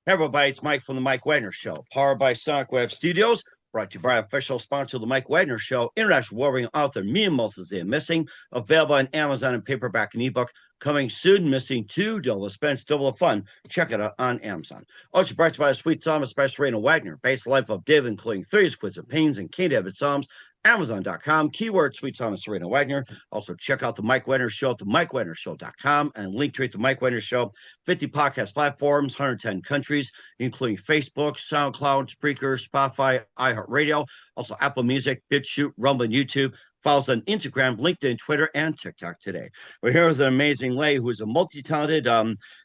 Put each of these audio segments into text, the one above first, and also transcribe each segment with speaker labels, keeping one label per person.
Speaker 1: Hey everybody, it's Mike from the Mike Wagner Show, powered by Sonic Web Studios, brought to you by official sponsor of the Mike Wagner Show, international warring author Mia Moses and Missing, available on Amazon in paperback and ebook. Coming soon, Missing 2, double the expense, double the fun. Check it out on Amazon. Also brought to you by a sweet psalm, especially Raina Wagner, based life of David, including 30 Squids of Pains and King David Psalms. Amazon.com, keyword Sweet Psalm Serena Wagner. Also, check out the Mike Wagner Show at the MikeWagnerShow.com and link to it, the Mike Wagner Show, 50 podcast platforms, 110 countries, including Facebook, SoundCloud, Spreaker, Spotify, iHeartRadio, also Apple Music, BitChute, Rumble, and YouTube. Follow us on Instagram, LinkedIn, Twitter, and TikTok today. We're here with an amazing lady who is a multi-talented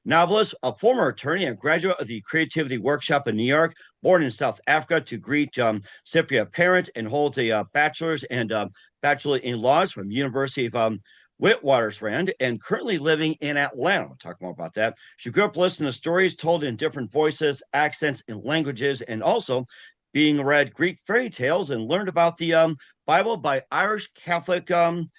Speaker 1: novelist, a former attorney, and graduate of the Creativity Workshop in New York, born in South Africa to Greek Cypriot parents, and holds a bachelor's and bachelor in laws from University of Witwatersrand, and currently living in Atlanta. We'll talk more about that. She grew up listening to stories told in different voices, accents, and languages, and also being read Greek fairy tales and learned about the Bible by Irish Catholic novels.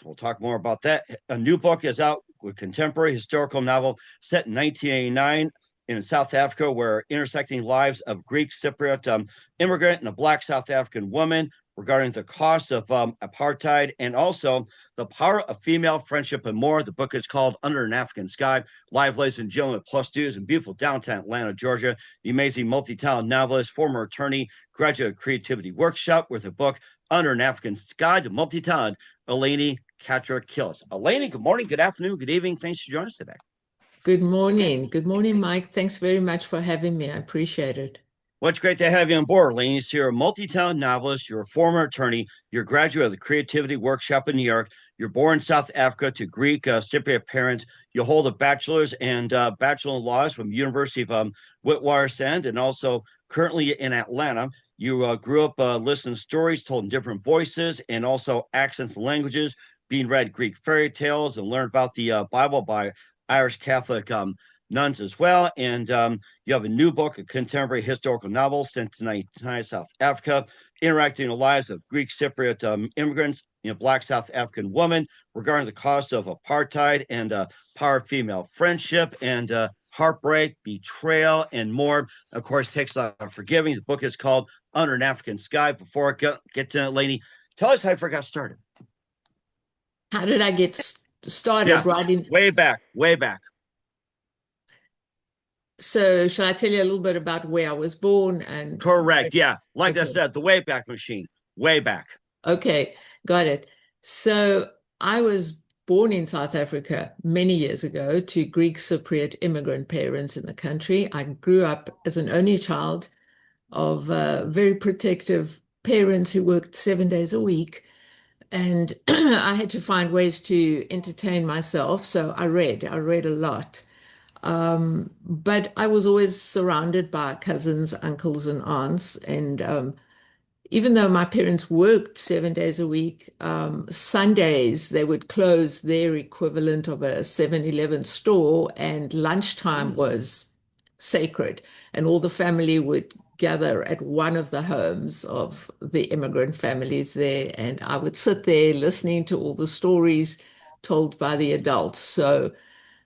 Speaker 1: We'll talk more about that. A new book is out with contemporary historical novel set in 1989 in South Africa, where intersecting lives of Greek Cypriot immigrant and a Black South African woman regarding the cost of apartheid and also the power of female friendship and more. The book is called Under an African Sky. Live, ladies and gentlemen, plus dudes in beautiful downtown Atlanta, Georgia. The amazing multi-talented novelist, former attorney, graduate creativity workshop with a book Under an African Sky, the multi-talented Elene Catrakilis. Elene, good morning, good afternoon, good evening. Thanks for joining us today.
Speaker 2: Good morning. Good morning, Mike. Thanks very much for having me. I appreciate it.
Speaker 1: Well, it's great to have you on board, Elene. You're a multi-talented novelist. You're a former attorney. You're a graduate of the Creativity Workshop in New York. You're born in South Africa to Greek Cypriot parents. You hold a bachelor's and bachelor in laws from University of Witwatersrand, and also currently in Atlanta. You grew up listening to stories told in different voices and also accents and languages, being read Greek fairy tales and learned about the Bible by Irish Catholic nuns as well. And you have a new book, a contemporary historical novel sent to South Africa, interacting in the lives of Greek Cypriot immigrants, Black South African woman regarding the cost of apartheid and power of female friendship and heartbreak, betrayal, and more. Of course, takes a lot of forgiving. The book is called Under an African Sky. Before I get to it, Lainey, tell us how you got started.
Speaker 2: How did I get started writing?
Speaker 1: Way back.
Speaker 2: So shall I tell you a little bit about where I was born? And
Speaker 1: correct, yeah. Like I said, the Wayback Machine, way back.
Speaker 2: Okay, got it. So I was born in South Africa many years ago to Greek Cypriot immigrant parents in the country. I grew up as an only child of very protective parents who worked 7 days a week. And I had to find ways to entertain myself. So I read a lot. But I was always surrounded by cousins, uncles, and aunts. And even though my parents worked 7 days a week, Sundays they would close their equivalent of a 7-Eleven store, and lunchtime was sacred. And all the family would gather at one of the homes of the immigrant families there. And I would sit there listening to all the stories told by the adults. So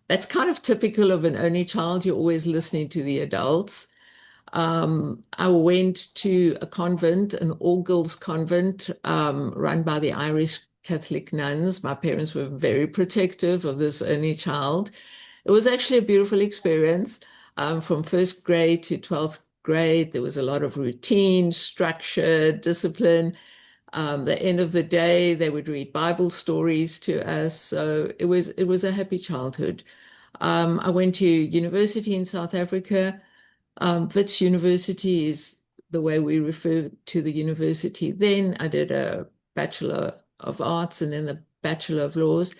Speaker 2: that's kind of typical of an only child. You're always listening to the adults. I went to a convent, an all-girls convent, run by the Irish Catholic nuns. My parents were very protective of this only child. It was actually a beautiful experience. From first grade to 12th grade, there was a lot of routine, structure, discipline. The end of the day, they would read Bible stories to us. So it was a happy childhood. I went to university in South Africa. Wits University is the way we refer to the university. Then I did a Bachelor of Arts and then the Bachelor of Laws.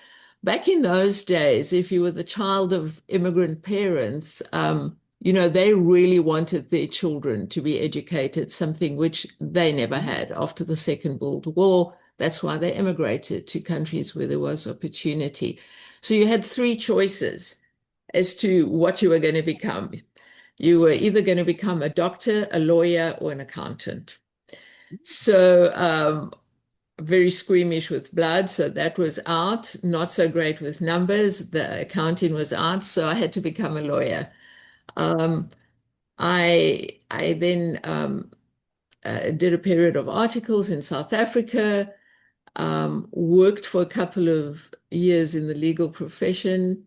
Speaker 2: Back in those days, if you were the child of immigrant parents, they really wanted their children to be educated, something which they never had after the Second World War. That's why they immigrated to countries where there was opportunity. So you had three choices as to what you were going to become. You were either going to become a doctor, a lawyer, or an accountant. So very squeamish with blood, so that was out. Not so great with numbers. The accounting was out, so I had to become a lawyer. Um, I then did a period of articles in South Africa, worked for a couple of years in the legal profession,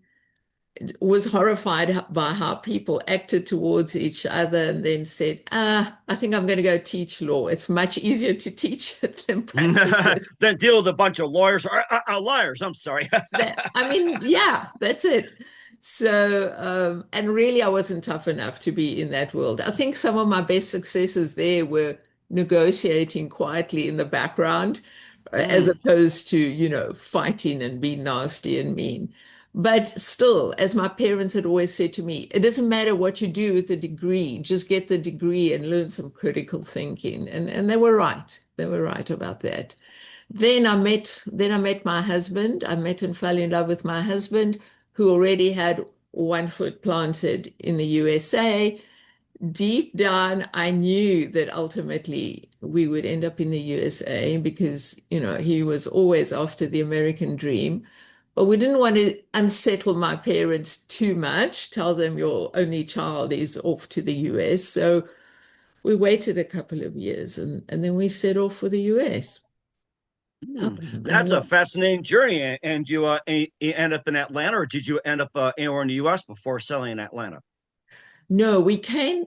Speaker 2: was horrified by how people acted towards each other, and then said, I think I'm going to go teach law. It's much easier to teach it than practice it.
Speaker 1: Then deal with a bunch of lawyers or liars. I'm sorry.
Speaker 2: I mean, yeah, that's it. So, and really, I wasn't tough enough to be in that world. I think some of my best successes there were negotiating quietly in the background, as
Speaker 1: Mm.
Speaker 2: opposed to, fighting and being nasty and mean. But still, as my parents had always said to me, it doesn't matter what you do with the degree, just get the degree and learn some critical thinking. And they were right. They were right about that. Then I met my husband. I met and fell in love with my husband, who already had one foot planted in the USA. Deep down, I knew that ultimately we would end up in the USA because, he was always after the American dream. But we didn't want to unsettle my parents too much, tell them your only child is off to the US. So we waited a couple of years and then we set off for the US.
Speaker 1: Hmm.
Speaker 2: And
Speaker 1: That's a fascinating journey. And you end up in Atlanta, or did you end up anywhere in the U.S. before settling in Atlanta?
Speaker 2: no, we came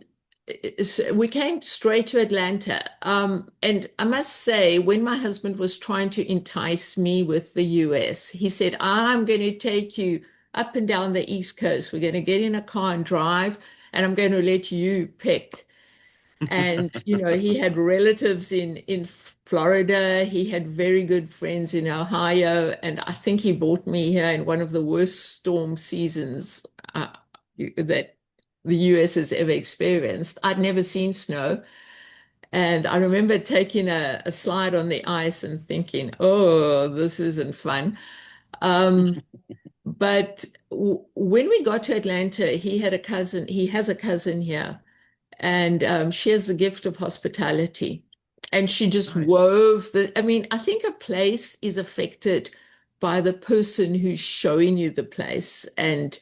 Speaker 2: straight to Atlanta. And I must say, when my husband was trying to entice me with the US, he said, I'm going to take you up and down the East Coast. We're going to get in a car and drive, and I'm going to let you pick. And, he had relatives in Florida. He had very good friends in Ohio. And I think he brought me here in one of the worst storm seasons that the US has ever experienced. I'd never seen snow. And I remember taking a slide on the ice and thinking, oh, this isn't fun. Um, but when we got to Atlanta, he has a cousin here, and she has the gift of hospitality. And she just
Speaker 1: Nice.
Speaker 2: I mean, I think a place is affected by the person who's showing you the place. And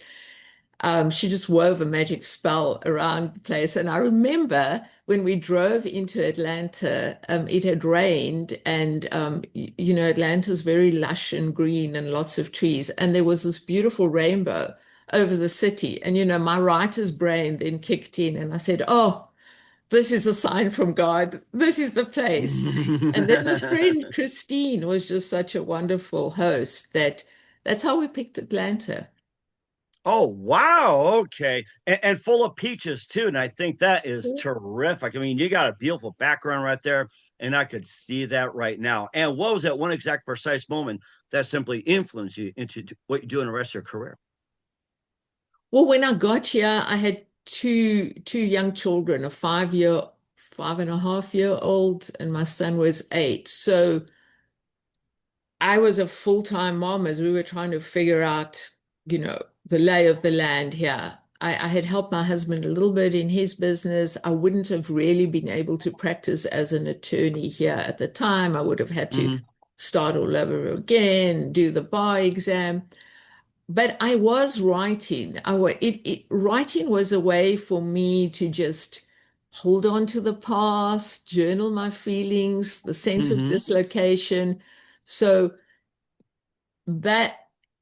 Speaker 2: she just wove a magic spell around the place. And I remember when we drove into Atlanta, it had rained, and Atlanta's very lush and green and lots of trees. And there was this beautiful rainbow over the city. And my writer's brain then kicked in, and I said, "Oh, this is a sign from God. This is the place." And then the friend Christine was just such a wonderful host that's how we picked Atlanta.
Speaker 1: Oh, wow. Okay. And full of peaches too. And I think that is terrific. I mean, you got a beautiful background right there. And I could see that right now. And what was that one exact precise moment that simply influenced you into what you do in the rest of your career?
Speaker 2: Well, when I got here, I had two young children, a 5.5 year old, and my son was 8. So I was a full-time mom as we were trying to figure out, the lay of the land here. I had helped my husband a little bit in his business. I wouldn't have really been able to practice as an attorney here at the time. I would have had to
Speaker 1: Hmm.
Speaker 2: start all over again, do the bar exam. But I was writing. Writing was a way for me to just hold on to the past, journal my feelings, the sense of
Speaker 1: Hmm.
Speaker 2: dislocation. So that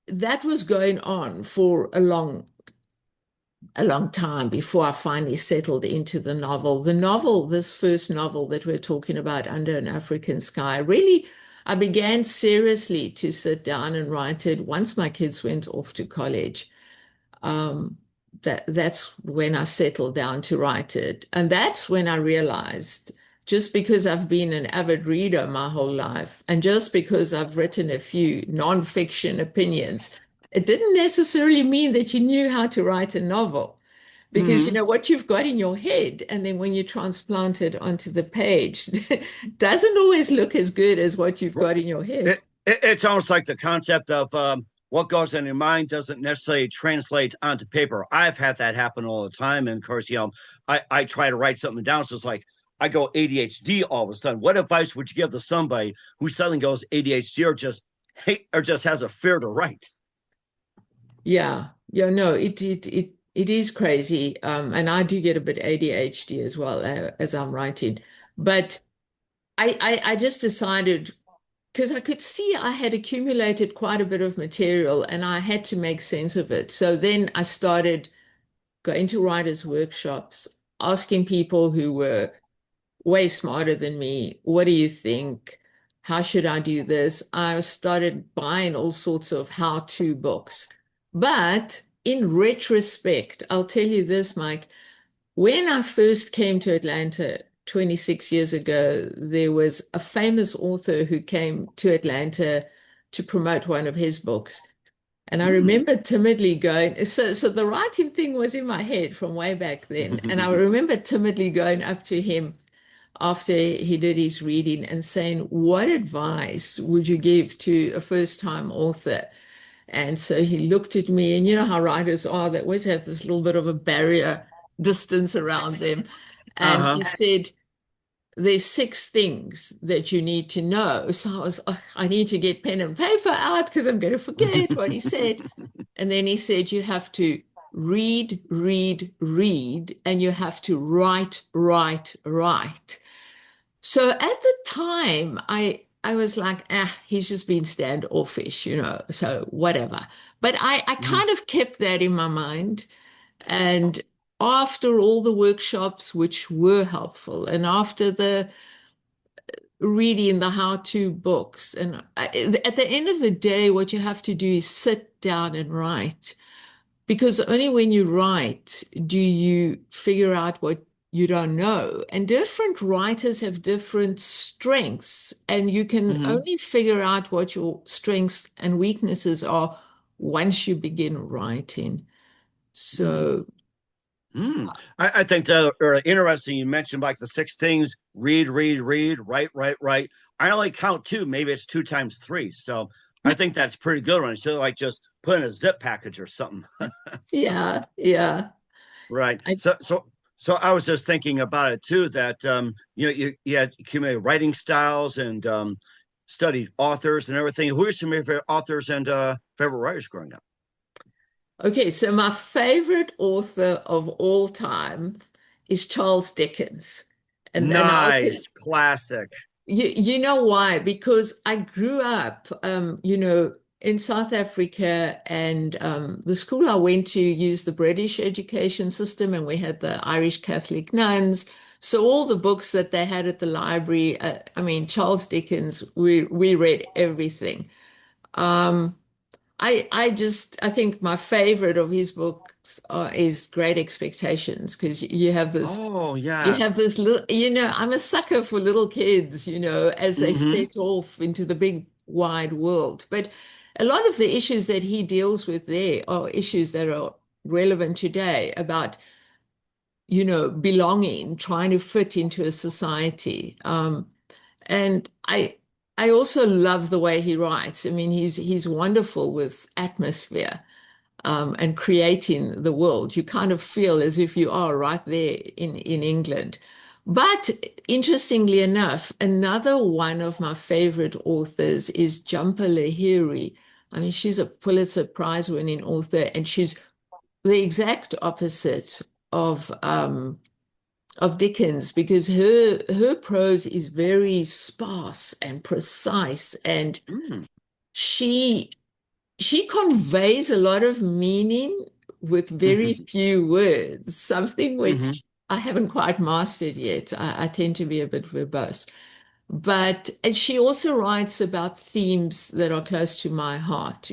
Speaker 2: that was going on for a long time before I finally settled into the novel. This first novel that we're talking about, Under an African Sky, really, I began seriously to sit down and write it once my kids went off to college. Um, that's when I settled down to write it. And that's when I realized, just because I've been an avid reader my whole life, and just because I've written a few nonfiction opinions, it didn't necessarily mean that you knew how to write a novel. Because
Speaker 1: Hmm.
Speaker 2: what you've got in your head, and then when you transplant it onto the page, doesn't always look as good as what you've got in your head.
Speaker 1: It's almost like the concept of what goes in your mind doesn't necessarily translate onto paper. I've had that happen all the time. And of course, I try to write something down. So it's like, I go ADHD all of a sudden. What advice would you give to somebody who suddenly goes ADHD or just hate or just has a fear to write?
Speaker 2: Yeah, yeah, no, it is crazy. And I do get a bit ADHD as well as I'm writing. But I just decided because I could see I had accumulated quite a bit of material and I had to make sense of it. So then I started going to writers' workshops, asking people who were way smarter than me, what do you think? How should I do this? I started buying all sorts of how-to books. But in retrospect, I'll tell you this, Mike, when I first came to Atlanta 26 years ago, there was a famous author who came to Atlanta to promote one of his books. And I
Speaker 1: Mm.
Speaker 2: remember timidly going, so the writing thing was in my head from way back then. And I remember timidly going up to him after he did his reading and saying, what advice would you give to a first-time author? And so he looked at me, and you know how writers are, they always have this little bit of a barrier distance around them. And
Speaker 1: Uh-huh.
Speaker 2: he said, there's six things that you need to know. So I was, oh, I need to get pen and paper out because I'm going to forget what he said. And then he said, you have to read, read, read, and you have to write, write, write. So at the time, I was like, ah, he's just been standoffish, so whatever. But I
Speaker 1: Mhm.
Speaker 2: kind of kept that in my mind. And after all the workshops, which were helpful, and after the reading the how-to books, and at the end of the day, what you have to do is sit down and write. Because only when you write do you figure out what you don't know. And different writers have different strengths, and you can
Speaker 1: Mhm.
Speaker 2: only figure out what your strengths and weaknesses are once you begin writing. So,
Speaker 1: Mm. I think that are interesting. You mentioned like the six things: read, read, read, write, write, write. I only count two. Maybe it's two times three. So I think that's pretty good one. So like just put in a zip package or something. So,
Speaker 2: yeah, yeah.
Speaker 1: right.
Speaker 2: I,
Speaker 1: So I was just thinking about it too. That you had accumulated writing styles and studied authors and everything. Who are some of your favorite authors and favorite writers growing up?
Speaker 2: okay, so my favorite author of all time is Charles Dickens. And I'll
Speaker 1: Nice, classic.
Speaker 2: you know why? Because I grew up, in South Africa, and the school I went to used the British education system, and we had the Irish Catholic nuns. So all the books that they had at the library, I mean, Charles Dickens, we read everything. Um, I think my favorite of his books is Great Expectations because
Speaker 1: Oh
Speaker 2: you have
Speaker 1: yes.
Speaker 2: this little, I'm a sucker for little kids, as they
Speaker 1: Mm-hmm.
Speaker 2: set off into the big wide world. But a lot of the issues that he deals with there are issues that are relevant today about, belonging, trying to fit into a society. And I also love the way he writes. I mean, he's wonderful with atmosphere and creating the world. You kind of feel as if you are right there in England. But interestingly enough, another one of my favorite authors is Jhumpa Lahiri. I mean, she's a Pulitzer Prize winning author, and she's the exact opposite of Dickens because her prose is very sparse and precise, and
Speaker 1: Mm.
Speaker 2: she she conveys a lot of meaning with very few words, something
Speaker 1: Mm-hmm.
Speaker 2: which I haven't quite mastered yet. I tend to be a bit verbose. And she also writes about themes that are close to my heart,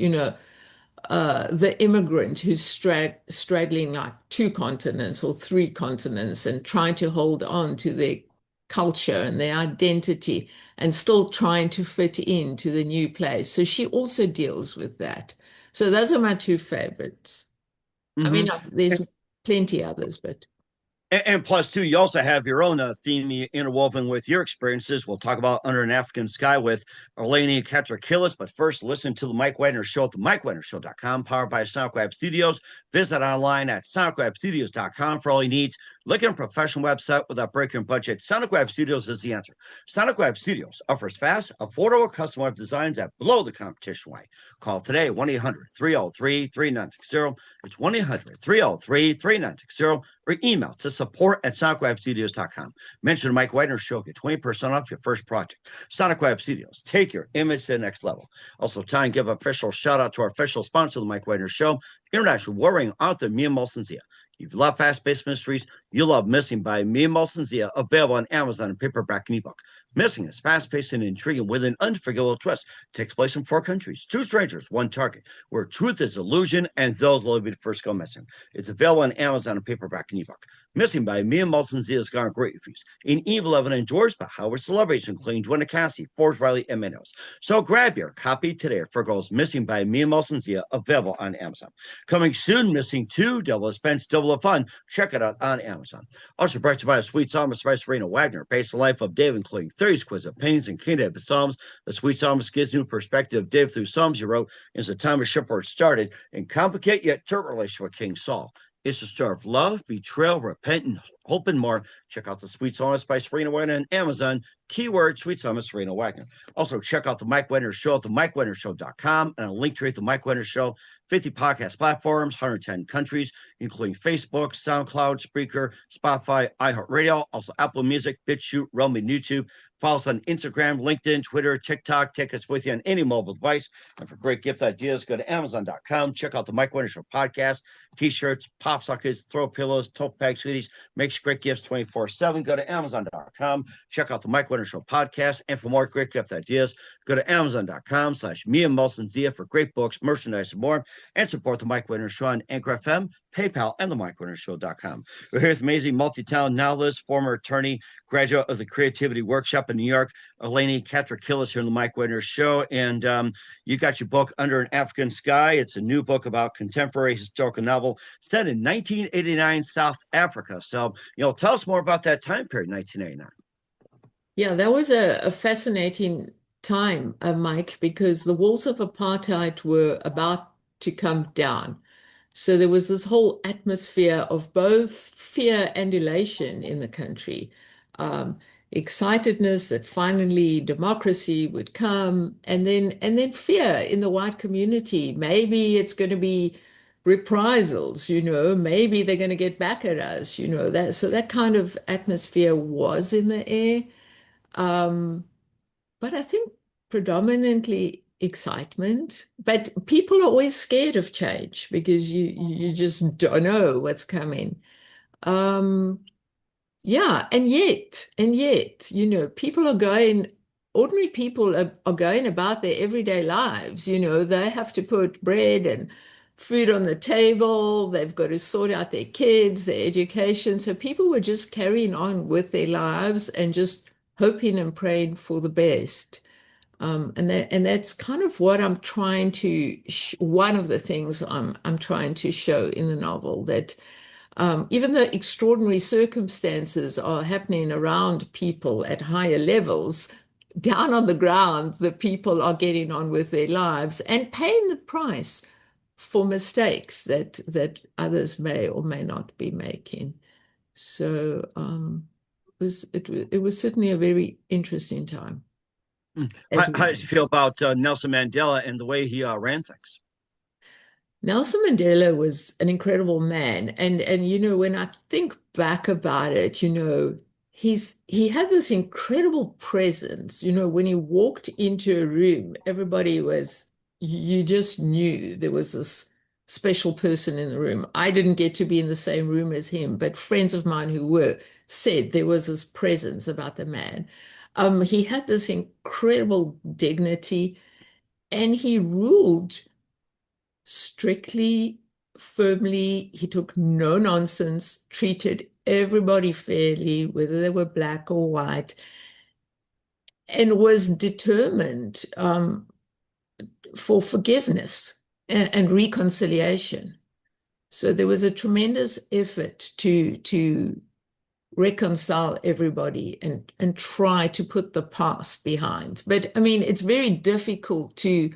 Speaker 2: the immigrant who's straddling like two continents or three continents and trying to hold on to their culture and their identity and still trying to fit into the new place. So she also deals with that. So those are my two favorites. I
Speaker 1: Mm-hmm.
Speaker 2: mean, there's plenty others, but
Speaker 1: And plus, too, you also have your own theme interwoven with your experiences. We'll talk about Under an African Sky with Elene Catrakilis. But first, listen to the Mike Wagner Show at the MikeWagnerShow.com, powered by SonicWeb Studios. Visit online at SonicWebStudios.com for all your needs. Look at a professional website without breaking budget. SonicWeb Studios is the answer. SonicWeb Studios offers fast, affordable custom web designs that blow the competition away. Call today, 1-800-303-3960. It's 1-800-303-3960. Or email to support@sonicwebstudios.com. Mention the Mike Wagner Show, get 20% off your first project. Sonic Web Studios, take your image to the next level. Also, time to give an official shout out to our official sponsor of the Mike Wagner Show, international warring author Mia Molson-Zia. If you love fast-paced mysteries, you love Missing by Mia Molson-Zia, available on Amazon in paperback and ebook. Missing is fast-paced and intriguing with an unforgettable twist. Takes place in 4 countries, 2 strangers, 1 target, where truth is illusion and those will be the first go missing. It's available on Amazon in paperback and ebook. Missing by Mia Molson-Zia has gotten great reviews. In Evil Evan endorsed by Howard celebrities, including Joanna Cassie, Forbes Riley, and Meadows. So grab your copy today for Girls Missing by Mia Molson-Zia, available on Amazon. Coming soon, Missing 2, Double Expense, Double of Fun. Check it out on Amazon. Also brought to you by a Sweet Psalmist by Serena Wagner, based on the life of David, including 30 exquisite paintings and King David Psalms. The Sweet Psalmist gives new perspective of David through Psalms he wrote as the time of shipwreck started, and complicated yet turnt relationship with King Saul. It's a story of love, betrayal, repentance, hope, and more. Check out the Sweet Psalmist by Serena Wagner on Amazon. Keyword Sweet Psalmist Serena Wagner. Also, check out the Mike Wagner Show at the MikeWagnerShow.com and a link to the Mike Wagner Show. 50 podcast platforms, 110 countries, including Facebook, SoundCloud, Spreaker, Spotify, iHeartRadio, also Apple Music, BitChute, Rumble, and YouTube. Follow us on Instagram, LinkedIn, Twitter, TikTok. Take us with you on any mobile device. And for great gift ideas, go to Amazon.com. Check out the Mike Wagner Show podcast, T-shirts, pop sockets, throw pillows, tote bag sweeties. Makes great gifts 24/7. Go to Amazon.com. Check out the Mike Wagner Show podcast. And for more great gift ideas, go to Amazon.com/Mia Molson-Zia for great books, merchandise, and more. And support the Mike Wagner Show on Anchor FM, PayPal, and the MikeWagnerShow.com. We're here with amazing multi-talent novelist, former attorney, graduate of the Creativity Workshop in New York, Elene Catrakilis here on the Mike Wagner Show. And you got your book, Under an African Sky. It's a new book about contemporary historical novel set in 1989 South Africa. So, tell us more about that time period, 1989.
Speaker 2: Yeah, that was a fascinating time, Mike, because the walls of apartheid were about to come down. So there was this whole atmosphere of both fear and elation in the country. Excitedness that finally democracy would come, and then fear in the white community. Maybe it's going to be reprisals, maybe they're going to get back at us, that kind of atmosphere was in the air. But I think predominantly excitement, but people are always scared of change because you just don't know what's coming. Yeah, and yet, ordinary people are going about their everyday lives. They have to put bread and food on the table. They've got to sort out their kids, their education. So people were just carrying on with their lives and just hoping and praying for the best. And that's kind of what I'm trying to, one of the things I'm trying to show in the novel, that even though extraordinary circumstances are happening around people at higher levels, down on the ground, the people are getting on with their lives and paying the price for mistakes that others may or may not be making. So it was certainly a very interesting time.
Speaker 1: How did you feel about Nelson Mandela and the way he ran things?
Speaker 2: Nelson Mandela was an incredible man. And when I think back about it, he had this incredible presence. When he walked into a room, you just knew there was this special person in the room. I didn't get to be in the same room as him, but friends of mine who were said there was this presence about the man. He had this incredible dignity, and he ruled strictly, firmly. He took no nonsense, treated everybody fairly, whether they were black or white, and was determined for forgiveness and reconciliation. So there was a tremendous effort to reconcile everybody and try to put the past behind. But I mean, it's very difficult to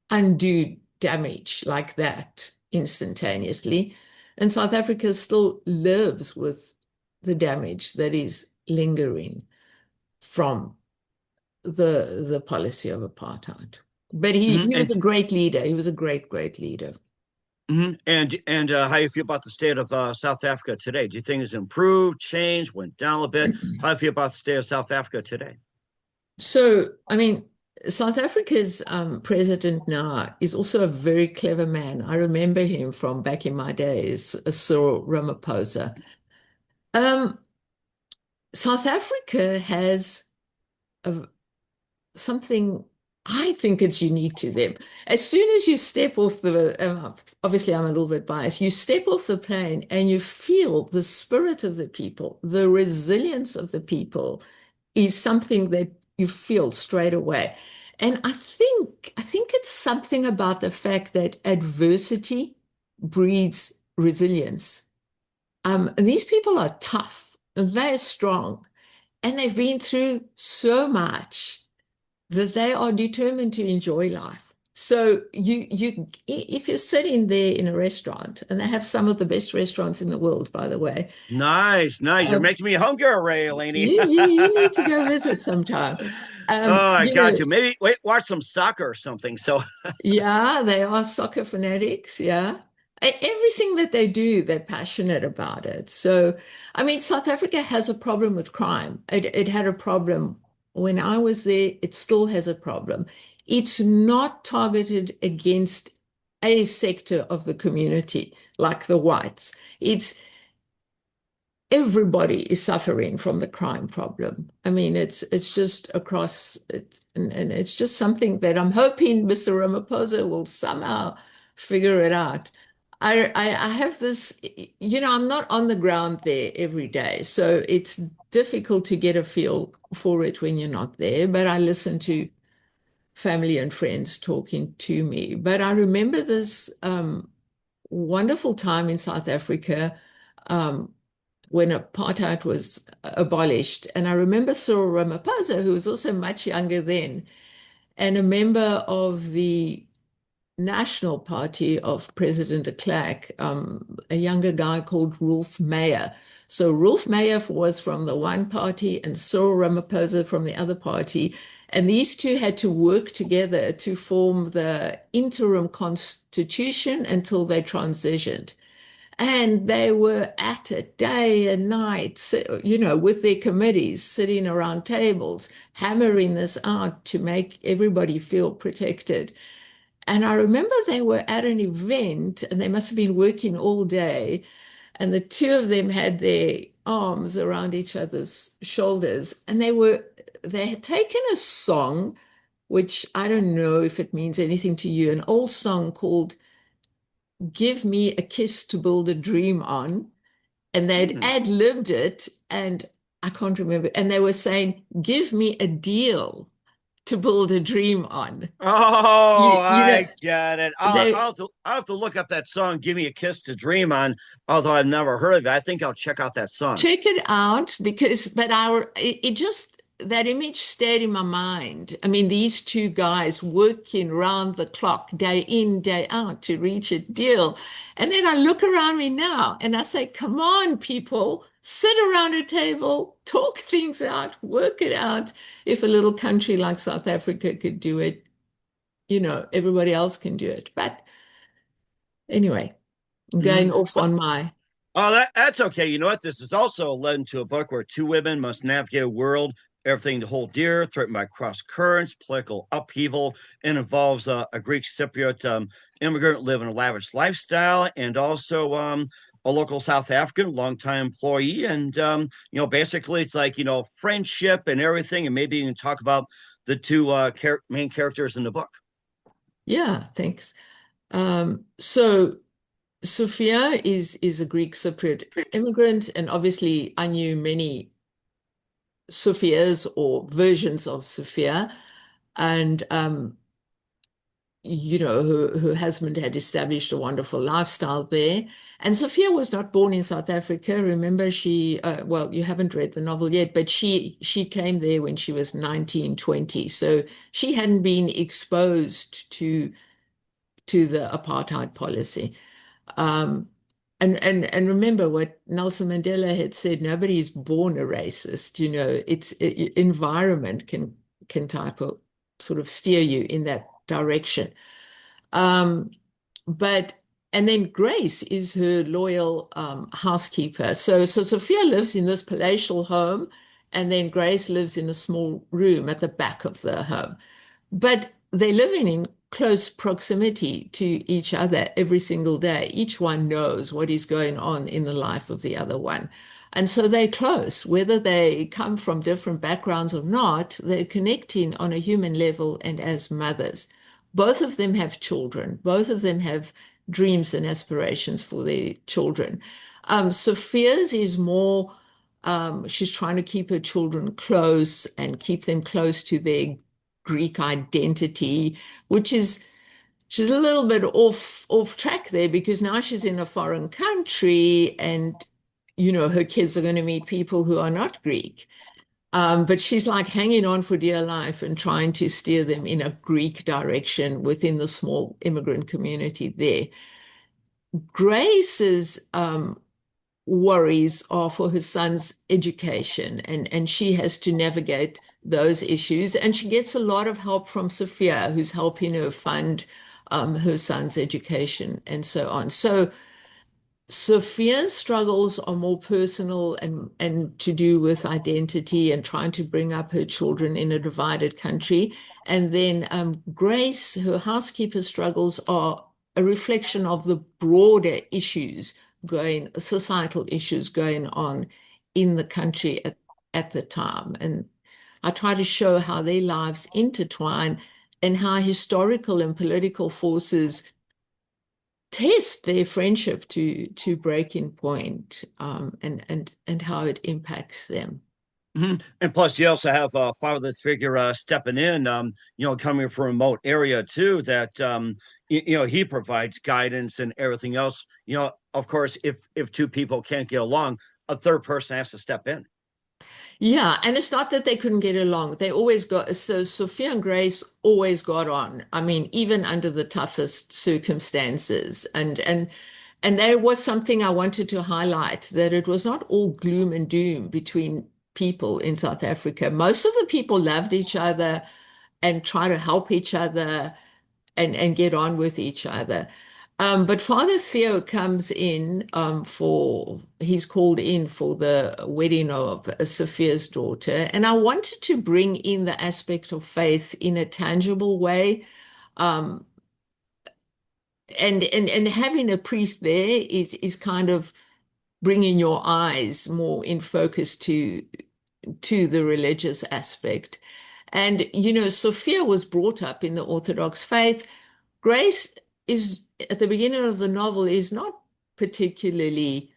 Speaker 2: undo damage like that instantaneously. And South Africa still lives with the damage that is lingering from the policy of apartheid. But
Speaker 1: Mhm.
Speaker 2: he was a great leader. He was a great leader.
Speaker 1: And how you feel about the state of South Africa today? Do you think it's improved, changed, went down a bit? How do you feel about the state of South Africa today?
Speaker 2: So, I mean, South Africa's president now is also a very clever man. I remember him from back in my days, Cyril Ramaphosa. Um, South Africa has a, something, I think it's unique to them. As soon as you step off obviously I'm a little bit biased, you step off the plane and you feel the spirit of the people, the resilience of the people is something that you feel straight away. And I think it's something about the fact that adversity breeds resilience. And these people are tough and they're strong and they've been through so much that they are determined to enjoy life. So if you're sitting there in a restaurant, and they have some of the best restaurants in the world, by the way,
Speaker 1: Nice, nice. You're
Speaker 2: um,
Speaker 1: making me hungry, Eleni.
Speaker 2: you need to go visit sometime.
Speaker 1: Oh, I
Speaker 2: You
Speaker 1: got
Speaker 2: know,
Speaker 1: to. Maybe wait, watch some soccer or something. So
Speaker 2: yeah, they are soccer fanatics. Yeah. Everything that they do, they're passionate about it. So, I mean, South Africa has a problem with crime. It had a problem when I was there. It still has a problem. It's not targeted against a sector of the community like the whites. It's everybody is suffering from the crime problem. I mean, it's just across it, and it's just something that I'm hoping Mr. Ramaphosa will somehow figure it out. I have this, I'm not on the ground there every day, so it's difficult to get a feel for it when you're not there, but I listen to family and friends talking to me. But I remember this wonderful time in South Africa. When apartheid was abolished. And I remember Cyril Ramaphosa, who was also much younger then, and a member of the National Party of President de Klerk, a younger guy called Rolf Meyer. So Rolf Meyer was from the one party and Cyril Ramaphosa from the other party. And these two had to work together to form the interim constitution until they transitioned. And they were at it day and night, with their committees, sitting around tables, hammering this out to make everybody feel protected. And I remember they were at an event and they must have been working all day. And the two of them had their arms around each other's shoulders. And they had taken a song, which I don't know if it means anything to you, an old song called Give Me a Kiss to Build a Dream On, and they'd
Speaker 1: hmm.
Speaker 2: ad-libbed it, and I can't remember. And they were saying, "Give me a deal to build a dream on."
Speaker 1: Oh,
Speaker 2: You know,
Speaker 1: I get it.
Speaker 2: they
Speaker 1: I'll have to look up that song, "Give Me a Kiss to Dream On." Although I've never heard of it, I think I'll check out that song.
Speaker 2: check it out because, but it just that image stayed in my mind. I mean, these two guys working round the clock, day in, day out to reach a deal. And then I look around me now and I say, come on, people, sit around a table, talk things out, work it out. If a little country like South Africa could do it, everybody else can do it. But anyway, I'm
Speaker 1: Mhm.
Speaker 2: going off on my,
Speaker 1: Oh, that's okay. You know what? This is also led into a book where two women must navigate a world, everything to hold dear, threatened by cross currents, political upheaval, and involves a Greek Cypriot immigrant living a lavish lifestyle, and also a local South African longtime employee. And basically, it's like friendship and everything. And maybe you can talk about the two main characters in the book.
Speaker 2: yeah, thanks. So Sophia is a Greek Cypriot immigrant, and obviously I knew many Sophias or versions of Sophia, and her husband had established a wonderful lifestyle there. And Sophia was not born in South Africa. Remember, well, you haven't read the novel yet, but she came there when she was 19, 20. So she hadn't been exposed to the apartheid policy. Um, and remember what Nelson Mandela had said, nobody is born a racist. Environment can type of sort of steer you in that direction. Um, but and then Grace is her loyal housekeeper. So Sophia lives in this palatial home, and then Grace lives in a small room at the back of the home. But they live in close proximity to each other every single day. Each one knows what is going on in the life of the other one. And so they're close, whether they come from different backgrounds or not, they're connecting on a human level and as mothers. Both of them have children. Both of them have dreams and aspirations for their children. Sophia's is more, she's trying to keep her children close and keep them close to their Greek identity, which is she's a little bit off track there because now she's in a foreign country and her kids are going to meet people who are not Greek. But she's like hanging on for dear life and trying to steer them in a Greek direction within the small immigrant community there. Grace's worries are for her son's education, and she has to navigate those issues. And she gets a lot of help from Sophia, who's helping her fund her son's education and so on. So Sophia's struggles are more personal and to do with identity and trying to bring up her children in a divided country. And then Grace, her housekeeper struggles are a reflection of the broader societal issues going on in the country at the time. And I try to show how their lives intertwine and how historical and political forces test their friendship to breaking point, and how it impacts them.
Speaker 1: And plus, you also have a father figure stepping in, coming from a remote area too. That he provides guidance and everything else. Of course, if two people can't get along, a third person has to step in.
Speaker 2: Yeah, and it's not that they couldn't get along. They always got, so Sophia and Grace always got on. I mean, even under the toughest circumstances. And there was something I wanted to highlight, that it was not all gloom and doom between people in South Africa. Most of the people loved each other and try to help each other and get on with each other. But Father Theo comes in he's called in for the wedding of Sophia's daughter. And I wanted to bring in the aspect of faith in a tangible way. Um, and having a priest there is kind of bringing your eyes more in focus to the religious aspect. And, Sophia was brought up in the Orthodox faith. Grace is, at the beginning of the novel, is not particularly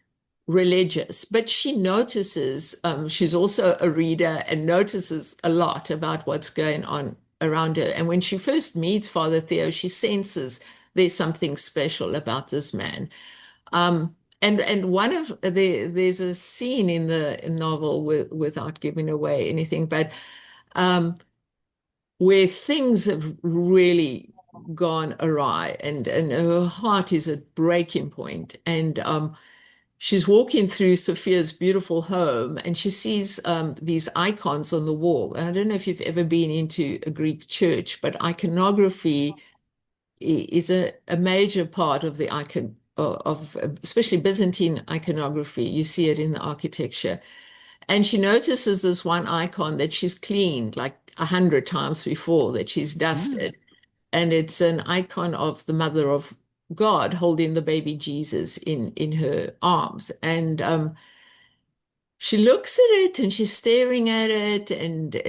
Speaker 2: religious, but she notices, she's also a reader and notices a lot about what's going on around her. And when she first meets Father Theo, she senses there's something special about this man. And there's a scene in the novel without giving away anything, but where things have really gone awry, and her heart is at breaking point. And she's walking through Sophia's beautiful home, and she sees these icons on the wall. And I don't know if you've ever been into a Greek church, but iconography is a major part of the icon of especially Byzantine iconography. You see it in the architecture. And she notices this one icon that she's cleaned like 100 times before, that she's dusted. And it's an icon of the Mother of God holding the baby Jesus in her arms. And she looks at it and she's staring at it, and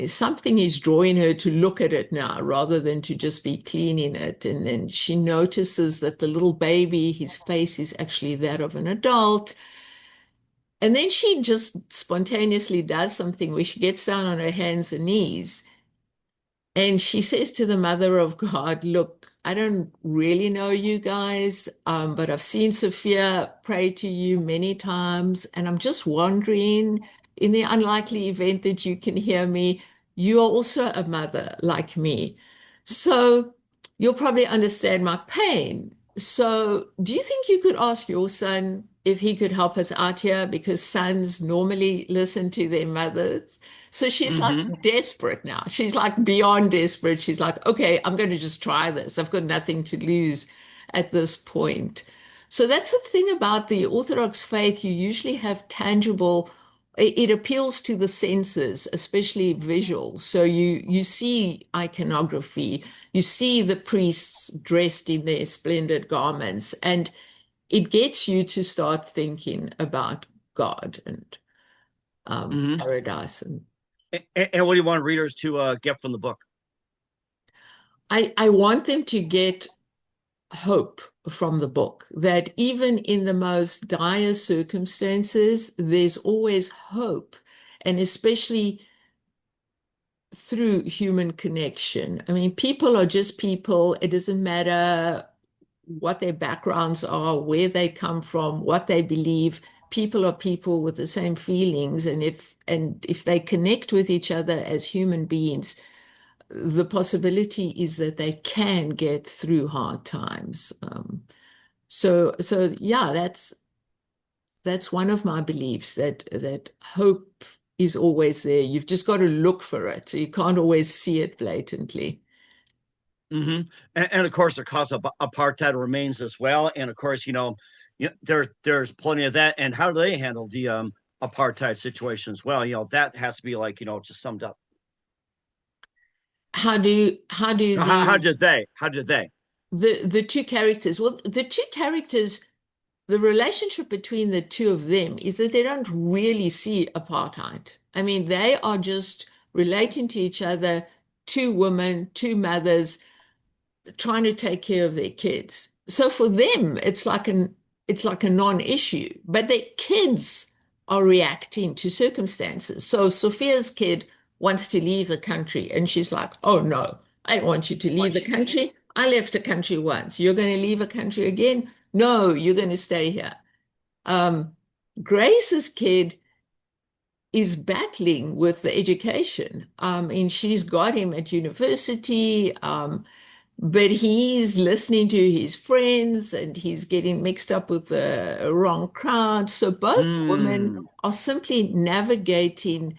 Speaker 2: something is drawing her to look at it now rather than to just be cleaning it. And then she notices that the little baby, his face is actually that of an adult. And then she just spontaneously does something where she gets down on her hands and knees and she says to the Mother of God, look, I don't really know you guys, but I've seen Sophia pray to you many times, and I'm just wondering, in the unlikely event that you can hear me, you are also a mother like me. So you'll probably understand my pain. So do you think you could ask your son if he could help us out here? Because sons normally listen to their mothers. So she's like
Speaker 1: Mm-hmm.
Speaker 2: desperate now. She's like beyond desperate. She's like, okay, I'm going to just try this. I've got nothing to lose at this point. So that's the thing about the Orthodox faith. You usually have tangible, it appeals to the senses, especially visual. So you see iconography, you see the priests dressed in their splendid garments, and it gets you to start thinking about God and
Speaker 1: Mm-hmm.
Speaker 2: paradise. And
Speaker 1: And what do you want readers to get from the book?
Speaker 2: I want them to get hope from the book, that even in the most dire circumstances, there's always hope, and especially through human connection. I mean, people are just people. It doesn't matter what their backgrounds are, where they come from, what they believe. People are people with the same feelings, and if they connect with each other as human beings, the possibility is that they can get through hard times. So yeah, that's one of my beliefs, that hope is always there. You've just got to look for it. So you can't always see it blatantly.
Speaker 1: Mm-hmm. And of course, the cause of apartheid remains as well. And of course, there's plenty of that. And how do they handle the apartheid situation as well? That has to be like just summed up.
Speaker 2: How do
Speaker 1: How did they? How did they?
Speaker 2: the two characters, well, the two characters, the relationship between the two of them is that they don't really see apartheid. I mean, they are just relating to each other, two women, two mothers, trying to take care of their kids. So for them, it's like a non-issue, but their kids are reacting to circumstances. So Sophia's kid wants to leave the country, and she's like, "Oh no, I don't want you to leave the country. I left the country once. You're going to leave a country again? No, you're going to stay here." Um, Grace's kid is battling with the education. And she's got him at university. But he's listening to his friends and he's getting mixed up with the wrong crowd. So both women
Speaker 1: Mm,
Speaker 2: are simply navigating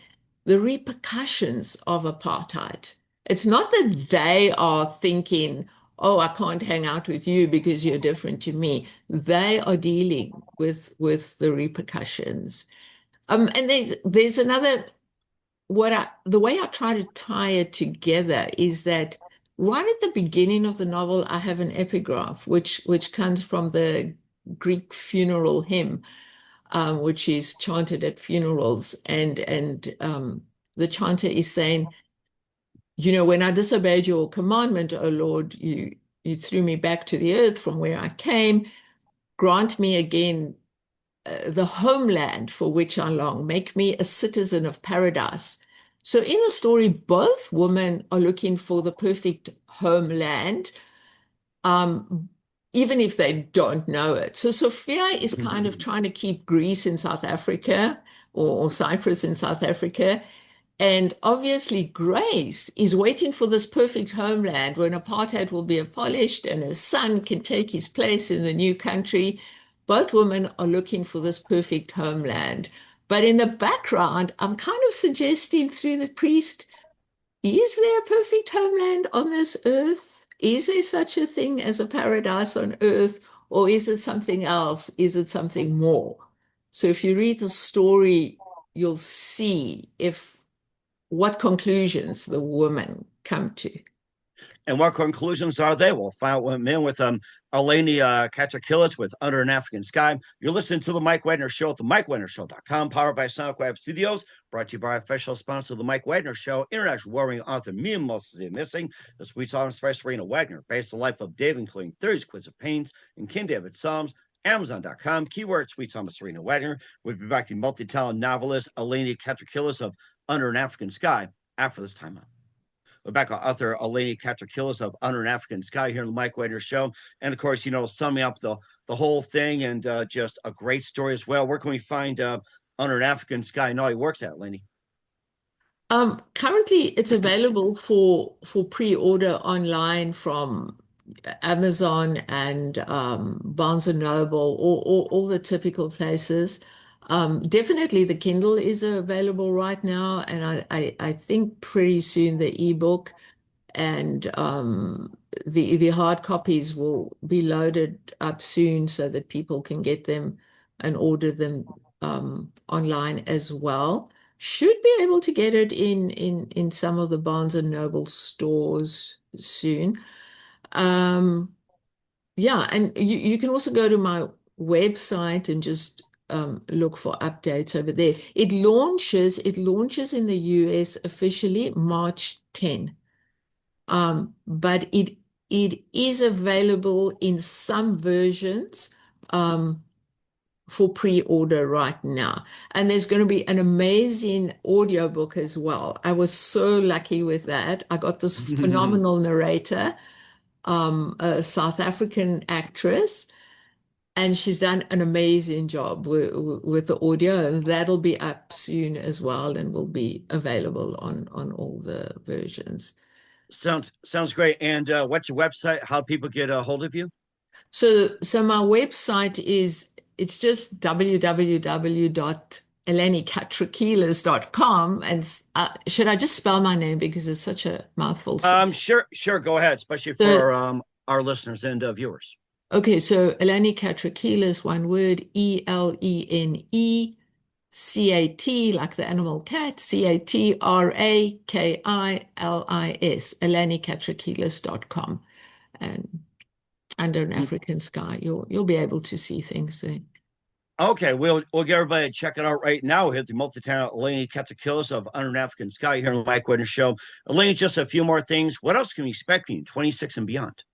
Speaker 2: the repercussions of apartheid. It's not that they are thinking, oh, I can't hang out with you because you're different to me. They are dealing with the repercussions. And there's another, the way I try to tie it together is that right at the beginning of the novel, I have an epigraph, which comes from the Greek funeral hymn, which is chanted at funerals, and the chanter is saying, when I disobeyed your commandment, O Lord, you threw me back to the earth from where I came. Grant me again the homeland for which I long. Make me a citizen of paradise. So in the story, both women are looking for the perfect homeland, um, even if they don't know it. So Sophia is kind of trying to keep Greece in South Africa, or Cyprus in South Africa. And obviously, Grace is waiting for this perfect homeland when apartheid will be abolished and her son can take his place in the new country. Both women are looking for this perfect homeland. But in the background, I'm kind of suggesting through the priest, is there a perfect homeland on this earth? Is there such a thing as a paradise on earth? Or is it something else? Is it something more? So if you read the story, you'll see if what conclusions the women come to.
Speaker 1: and what conclusions are they? We'll find out in with Elene Catrakilis with Under an African Sky. You're listening to the Mike Wagner Show at the MikeWagnerShow.com, powered by SoundCloud Studios, brought to you by our official sponsor of the Mike Wagner Show, international warring author Mia Moses Missing, the sweet song by Serena Wagner, based on the life of Dave, including 30 Quiz of Pains and King David Psalms. Amazon.com, keyword Sweet Song of Serena Wagner. We'll be back to multi-talented novelist Elene Catrakilis of Under an African Sky after this time out. Rebecca author Elene Catrakilis of Under an African Sky here on the Mike Wagner Show. And of course, summing up the whole thing and just a great story as well. Where can we find Under an African Sky and all he works at, Lenny?
Speaker 2: Currently, it's available for pre-order online from Amazon and Barnes and Noble, all the typical places. Definitely, the Kindle is available right now, and I think pretty soon the ebook and the hard copies will be loaded up soon so that people can get them and order them online as well. Should be able to get it in some of the Barnes and Noble stores soon. Yeah, and you can also go to my website and just look for updates over there. It launches in the US officially March 10. But it is available in some versions for pre-order right now. And there's going to be an amazing audiobook as well. I was so lucky with that. I got this phenomenal narrator, a South African actress, and she's done an amazing job with the audio, and that'll be up soon as well and will be available on all the versions.
Speaker 1: Sounds great. And what's your website? How people get a hold of you?
Speaker 2: So my website it's just www.elenecatrakilis.com. And should I just spell my name because it's such a mouthful?
Speaker 1: Sure, go ahead, especially
Speaker 2: So,
Speaker 1: for our listeners and viewers.
Speaker 2: okay, so Elene Catrakilis, one word, ELENECAT, like the animal cat, CATRAKILIS, elenecatrakilis.com. And under an African sky, you'll be able to see things there.
Speaker 1: Okay, we'll get everybody to check it out right now. Hit the multi-talent Elene Catrakilis of Under an African Sky here on the Mike Wagner Show. Elaine, just a few more things. What else can we expect from you 26 and beyond?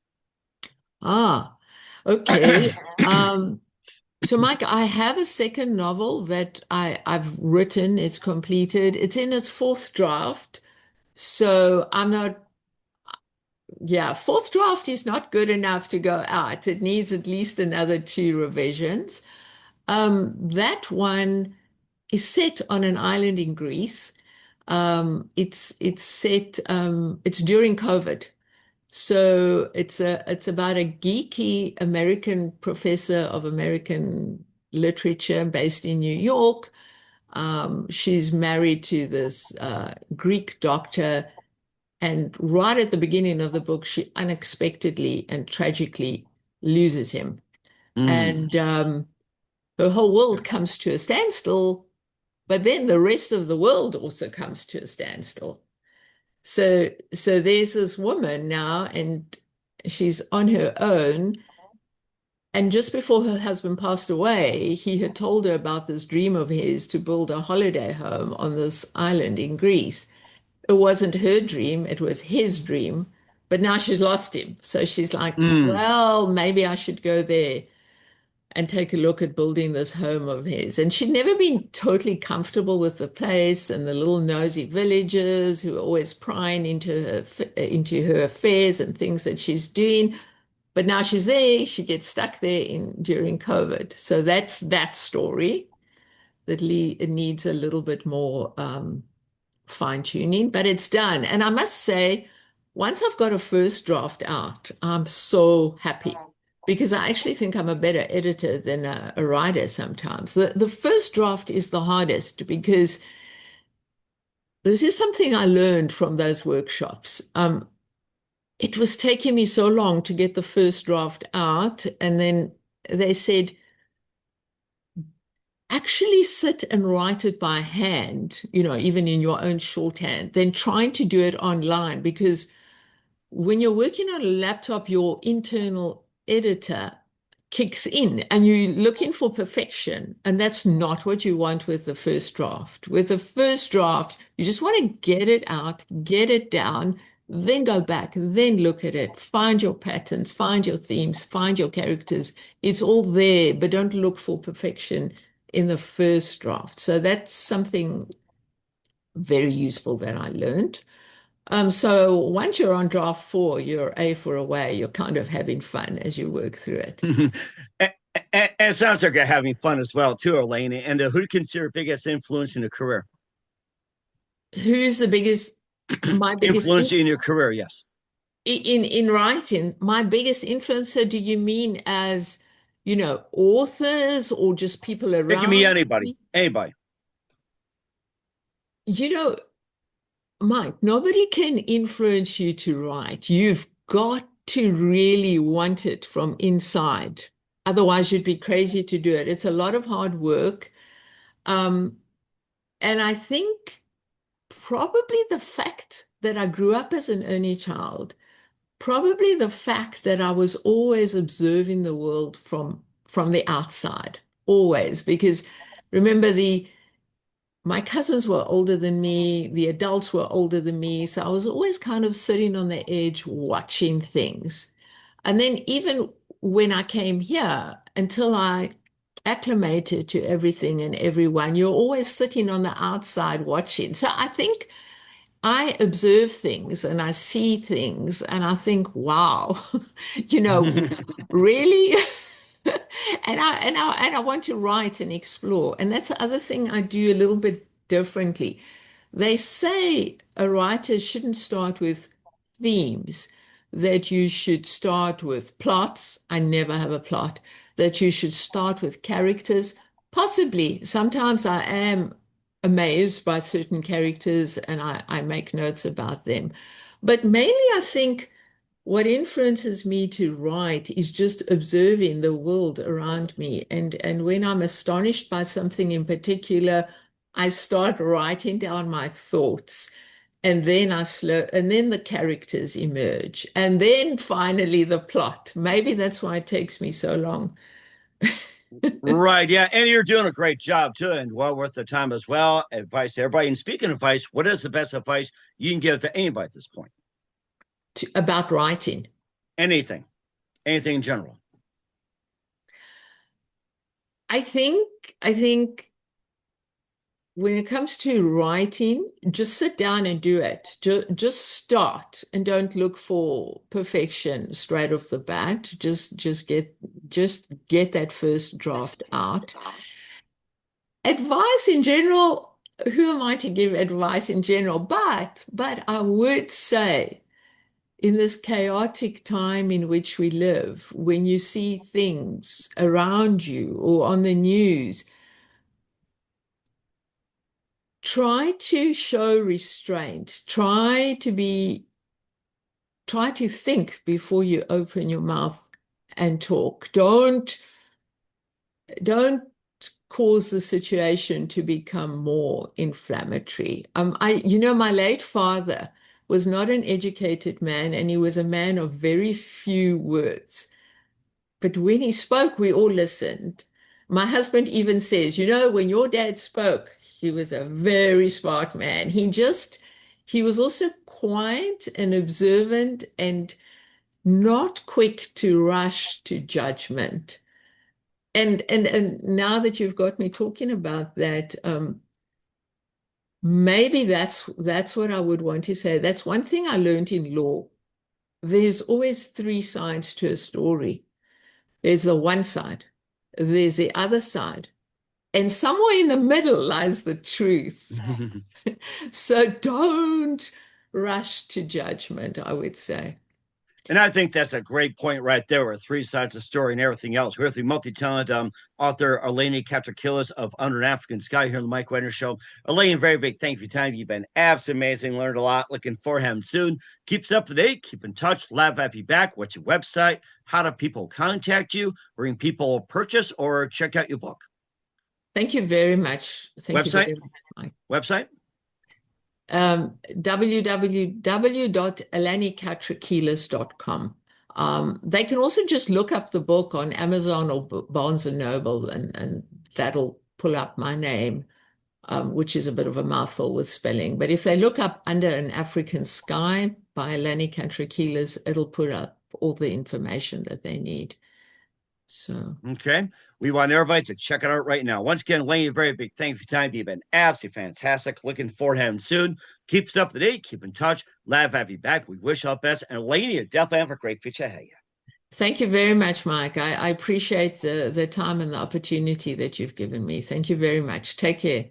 Speaker 2: Okay. So Mike, I have a second novel that I've written. It's completed. It's in its fourth draft. So I'm not, yeah, fourth draft is not good enough to go out. It needs at least another two revisions. That one is set on an island in Greece. It's set, it's during COVID. So it's about a geeky American professor of American literature based in New York. She's married to this Greek doctor, and right at the beginning of the book, she unexpectedly and tragically loses him, and her whole world comes to a standstill. But then the rest of the world also comes to a standstill. So there's this woman now, and she's on her own. And just before her husband passed away, he had told her about this dream of his to build a holiday home on this island in Greece. It wasn't her dream, it was his dream. But now she's lost him. So she's like, well, maybe I should go there and take a look at building this home of his. And she'd never been totally comfortable with the place and the little nosy villagers who were always prying into her affairs and things that she's doing. But now she's there, she gets stuck there during COVID. So that's that story that it needs a little bit more fine tuning, but it's done. And I must say, once I've got a first draft out, I'm so happy because I actually think I'm a better editor than a writer sometimes. The first draft is the hardest because this is something I learned from those workshops. It was taking me so long to get the first draft out, and then they said, actually sit and write it by hand, even in your own shorthand, then trying to do it online, because when you're working on a laptop, your internal editor kicks in and you're looking for perfection. And that's not what you want with the first draft. With the first draft, you just want to get it out, get it down, then go back, then look at it, find your patterns, find your themes, find your characters. It's all there, but don't look for perfection in the first draft. So that's something very useful that I learned. So once you're on draft 4, you're A for away. You're kind of having fun as you work through it.
Speaker 1: And it sounds like you're having fun as well, too, Elaine. And who do you consider your biggest influence in your career?
Speaker 2: Who's the biggest, my biggest
Speaker 1: Influence in your career, yes.
Speaker 2: in writing? My biggest influencer, do you mean as, authors or just people
Speaker 1: It can be
Speaker 2: around
Speaker 1: anybody,
Speaker 2: me?
Speaker 1: anybody.
Speaker 2: You know, Mike, nobody can influence you to write. You've got to really want it from inside. Otherwise, you'd be crazy to do it. It's a lot of hard work. Um, and I think probably the fact that I grew up as an only child, probably the fact that I was always observing the world from the outside, always, because remember my cousins were older than me, the adults were older than me, so I was always kind of sitting on the edge watching things. And then even when I came here, until I acclimated to everything and everyone, you're always sitting on the outside watching. So I think I observe things and I see things and I think, wow, you know, really? And I want to write and explore. And that's the other thing I do a little bit differently. They say a writer shouldn't start with themes, that you should start with plots. I never have a plot. That you should start with characters. Possibly, sometimes I am amazed by certain characters and I make notes about them. But mainly, I think what influences me to write is just observing the world around me. And when I'm astonished by something in particular, I start writing down my thoughts. And then the characters emerge. And then finally the plot. Maybe that's why it takes me so long.
Speaker 1: Right. Yeah. And you're doing a great job, too, and well worth the time as well. Advice to everybody. And speaking of advice, what is the best advice you can give to anybody at this point?
Speaker 2: About writing.
Speaker 1: Anything, anything in general.
Speaker 2: I think when it comes to writing, just sit down and do it. Just start and don't look for perfection straight off the bat. Just get that first draft out. Advice in general, who am I to give advice in general? But I would say in this chaotic time in which we live, when you see things around you or on the news, try to show restraint. Try to think before you open your mouth and talk. Don't cause the situation to become more inflammatory. My late father was not an educated man, and he was a man of very few words. But when he spoke, we all listened. My husband even says, when your dad spoke, he was a very smart man. He was also quiet and observant and not quick to rush to judgment. And now that you've got me talking about that, maybe that's what I would want to say. That's one thing I learned in law. There's always three sides to a story. There's the one side, there's the other side, and somewhere in the middle lies the truth. So don't rush to judgment, I would say.
Speaker 1: And I think that's a great point right there, with three sides of the story and everything else. We're with the multi-talented author Elene Catrakilis of Under an African Sky here on the Mike Wagner Show. Elaine, very big thank you for your time. You've been absolutely amazing. Learned a lot. Looking forward to having soon. Keep us up to date. Keep in touch. Love to have you back. What's your website? How do people contact you? Where can people purchase or check out your book?
Speaker 2: Thank you very much. Thank you
Speaker 1: Website?
Speaker 2: very much, Mike.
Speaker 1: Website?
Speaker 2: www.elenecatrakilis.com. They can also just look up the book on Amazon or Barnes and Noble, and that'll pull up my name, which is a bit of a mouthful with spelling. But if they look up Under an African Sky by Elene Catrakilis, it'll put up all the information that they need. So
Speaker 1: Okay. We want everybody to check it out right now. Once again, Elene, a very big thank you for your time. You've been absolutely fantastic. Looking forward to having you soon. Keep us up to date. Keep in touch. Glad to have you back. We wish you all the best. And Elene, you definitely have a great future ahead of you.
Speaker 2: thank you very much, Mike. I appreciate the time and the opportunity that you've given me. Thank you very much. Take care.